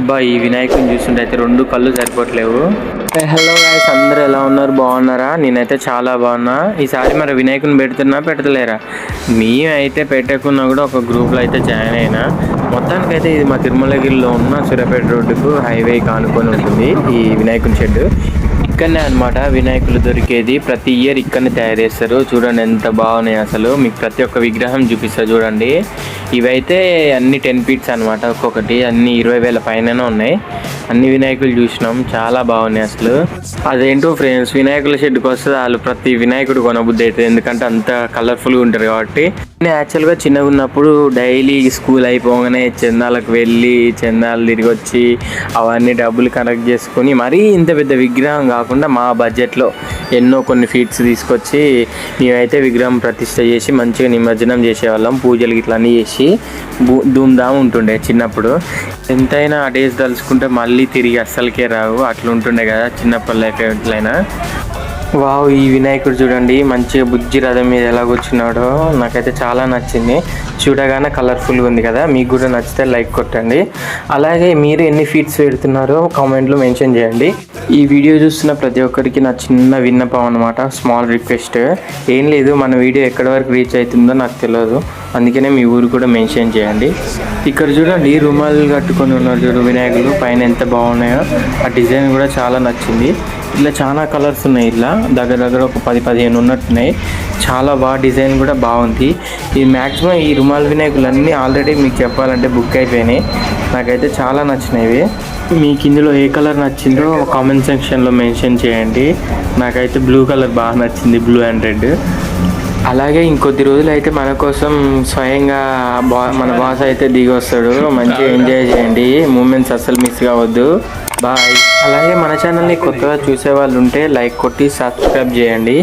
అబ్బా ఈ వినాయకుని చూస్తుంటే అయితే రెండు కళ్ళు సరిపోవట్లేవు. హలో గైస్, అందరూ ఎలా ఉన్నారు? బాగున్నారా? నేనైతే చాలా బాగున్నా. ఈసారి మరి వినాయకుని పెడతలేరా? మేమైతే పెట్టకున్నా కూడా ఒక గ్రూప్లో అయితే జాయిన్ అయినా. మొత్తానికైతే ఇది మా తిరుమలగిరిలో ఉన్న సూర్యాపేట రోడ్డుకు హైవే కానుకొని ఉంటుంది ఈ వినాయకుని షెడ్. ఇక్కడనే అనమాట వినాయకులు దొరికేది. ప్రతి ఇయర్ ఇక్కడనే తయారు చేస్తారు. చూడండి ఎంత బాగున్నాయి అసలు. మీకు ప్రతి ఒక్క విగ్రహం చూపిస్తా చూడండి. ఇవైతే అన్ని 10 feet అనమాట ఒక్కొక్కటి. అన్ని 20,000 పైననే ఉన్నాయి. అన్ని వినాయకులు చూసినాం, చాలా బాగున్నాయి అసలు. అదేంటో ఫ్రెండ్స్, వినాయకుల షెడ్కి వస్తే వాళ్ళు ప్రతి వినాయకుడు కొనబుద్ధి అవుతుంది, ఎందుకంటే అంత కలర్ఫుల్గా ఉంటారు కాబట్టి. నేను యాక్చువల్గా చిన్నగా ఉన్నప్పుడు డైలీ స్కూల్ అయిపోగానే చందాలకు వెళ్ళి చందాలు తిరిగి వచ్చి అవన్నీ డబ్బులు కలెక్ట్ చేసుకొని మరీ ఇంత పెద్ద విగ్రహం కాకుండా మా బడ్జెట్లో ఎన్నో కొన్ని ఫీట్స్ తీసుకొచ్చి మేమైతే విగ్రహం ప్రతిష్ట చేసి మంచిగా నిమజ్జనం చేసేవాళ్ళం. పూజలు ఇట్లా అన్నీ చేసి ధూమ్ధామ్ ఉంటుండే చిన్నప్పుడు. ఎంతైనా ఆ డేస్ తలుచుకుంటే మళ్ళీ తిరిగి అస్సలకే రావు, అట్లా ఉంటుండే కదా చిన్నప్పటి లైఫ్ ఎట్లయినా. వావ్, ఈ వినాయకుడు చూడండి మంచిగా బుజ్జి రథం మీద ఎలా కూర్చున్నాడో, నాకైతే చాలా నచ్చింది. చూడగానే కలర్ఫుల్గా ఉంది కదా. మీకు కూడా నచ్చితే లైక్ కొట్టండి. అలాగే మీరు ఎన్ని ఫీట్స్ పెడుతున్నారో కామెంట్లో మెన్షన్ చేయండి. ఈ వీడియో చూస్తున్న ప్రతి ఒక్కరికి నా చిన్న విన్నపం అనమాట, స్మాల్ రిక్వెస్ట్. ఏం లేదు, మన వీడియో ఎక్కడి వరకు రీచ్ అవుతుందో నాకు తెలియదు, అందుకనే మీ ఊరు కూడా మెన్షన్ చేయండి. ఇక్కడ చూడండి రుమాలు కట్టుకొని ఉన్నారు చూడు వినాయకులు, పైన ఎంత బాగున్నాయో. ఆ డిజైన్ కూడా చాలా నచ్చింది. ఇలా చాలా కలర్స్ ఉన్నాయి, ఇలా దగ్గర ఒక 10-15 ఉన్నట్టున్నాయి. చాలా బాగా డిజైన్ కూడా బాగుంది. ఈ మ్యాక్సిమం ఈ రుమాల్ వినాయకులు అన్నీ ఆల్రెడీ మీకు చెప్పాలంటే బుక్ అయిపోయినాయి. నాకైతే చాలా నచ్చినవి. మీకు ఇందులో ఏ కలర్ నచ్చిందో కామెంట్ సెక్షన్లో మెన్షన్ చేయండి. నాకైతే బ్లూ కలర్ బాగా నచ్చింది, బ్లూ అండ్ రెడ్. అలాగే ఇంకొద్ది రోజులు అయితే మన కోసం స్వయంగా మన బాస్ అయితే దిగి వస్తాడు. మంచిగా ఎంజాయ్ చేయండి, మూమెంట్స్ అస్సలు మిస్ కావద్దు. బాయ్. అలాగే మన ఛానల్ని కొత్తగా చూసే వాళ్ళు ఉంటే లైక్ కొట్టి సబ్స్క్రైబ్ చేయండి.